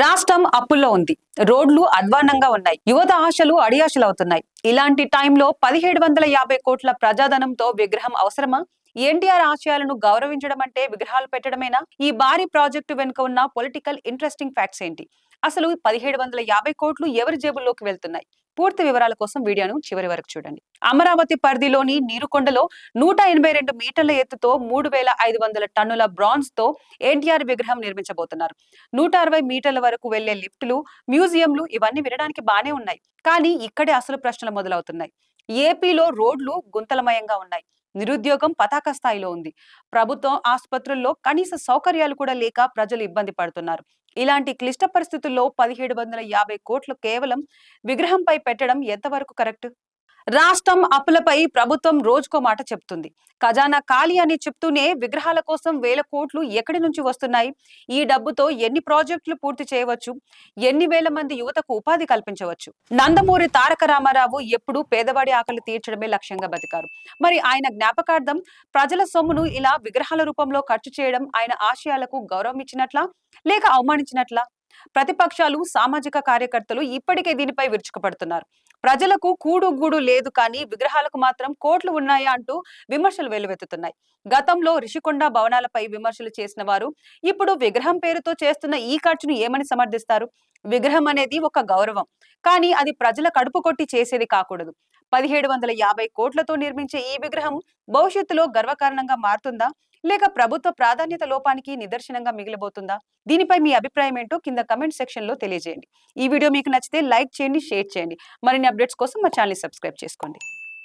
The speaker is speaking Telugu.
రాష్ట్రం అప్పుల్లో ఉంది. రోడ్లు అధ్వాన్నంగా ఉన్నాయి. యువత ఆశలు అడియాశలవుతున్నాయి. ఇలాంటి టైంలో 1750 కోట్ల ప్రజాధనంతో విగ్రహం అవసరమా? ఎన్టీఆర్ ఆశయాలను గౌరవించడం అంటే విగ్రహాలు పెట్టడమేనా? ఈ భారీ ప్రాజెక్టు వెనుక ఉన్న పొలిటికల్ ఇంట్రెస్టింగ్ ఫ్యాక్ట్స్ ఏంటి? అసలు 1750 కోట్లు ఎవరి జేబుల్లోకి వెళ్తున్నాయి? పూర్తి వివరాల కోసం వీడియోను చివరి వరకు చూడండి. అమరావతి పరిధిలోని నీరుకొండలో 182 మీటర్ల ఎత్తుతో 3500 టన్నుల బ్రాంజ్ తో ఎన్టీఆర్ విగ్రహం నిర్మించబోతున్నారు. 160 మీటర్ల వరకు వెళ్లే లిఫ్టులు, మ్యూజియంలు ఇవన్నీ వినడానికి బానే ఉన్నాయి. కానీ ఇక్కడే అసలు ప్రశ్నలు మొదలవుతున్నాయి. ఏపీలో రోడ్లు గుంతలమయంగా ఉన్నాయి. నిరుద్యోగం పతాక స్థాయిలో ఉంది. ప్రభుత్వం ఆసుపత్రుల్లో కనీస సౌకర్యాలు కూడా లేక ప్రజలు ఇబ్బంది పడుతున్నారు. ఇలాంటి క్లిష్ట పరిస్థితుల్లో 1750 కోట్లు కేవలం విగ్రహంపై పెట్టడం ఎంతవరకు కరెక్ట్? రాష్ట్రం అప్పులపై ప్రభుత్వం రోజుకో మాట చెప్తుంది. ఖజానా ఖాళీ అని చెప్తూనే విగ్రహాల కోసం వేల కోట్లు ఎక్కడి నుంచి వస్తున్నాయి? ఈ డబ్బుతో ఎన్ని ప్రాజెక్టులు పూర్తి చేయవచ్చు? ఎన్ని వేల మంది యువతకు ఉపాధి కల్పించవచ్చు? నందమూరి తారక రామారావు ఎప్పుడు పేదవాడి ఆకలి తీర్చడమే లక్ష్యంగా బతికారు. మరి ఆయన జ్ఞాపకార్థం ప్రజల సొమ్మును ఇలా విగ్రహాల రూపంలో ఖర్చు చేయడం ఆయన ఆశయాలకు గౌరవం ఇచ్చినట్లా లేక అవమానించినట్లా? ప్రతిపక్షాలు, సామాజిక కార్యకర్తలు ఇప్పటికే దీనిపై విరుచుకుపడుతున్నారు. ప్రజలకు కూడు గూడు లేదు కానీ విగ్రహాలకు మాత్రం కోట్లు ఉన్నాయా అంటూ విమర్శలు వెల్లువెత్తుతున్నాయి. గతంలో రిషికొండ భవనాలపై విమర్శలు చేసిన వారు ఇప్పుడు విగ్రహం పేరుతో చేస్తున్న ఈ ఖర్చును ఏమని సమర్థిస్తారు? విగ్రహం అనేది ఒక గౌరవం, కానీ అది ప్రజల కడుపు కొట్టి చేసేది కాకూడదు. 1750 కోట్లతో నిర్మించే ఈ విగ్రహం భవిష్యత్తులో గర్వకారణంగా మారుతుందా లేక ప్రభుత్వ ప్రాధాన్యత లోపానికి నిదర్శనంగా మిగిలిపోతుందా? దీనిపై మీ అభిప్రాయం ఏంటో కింద కమెంట్ సెక్షన్ లో తెలియజేయండి. ఈ వీడియో మీకు నచ్చితే లైక్ చేయండి, షేర్ చేయండి. మరిన్ని అప్డేట్స్ కోసం మా ఛానల్ ని సబ్స్క్రైబ్ చేసుకోండి.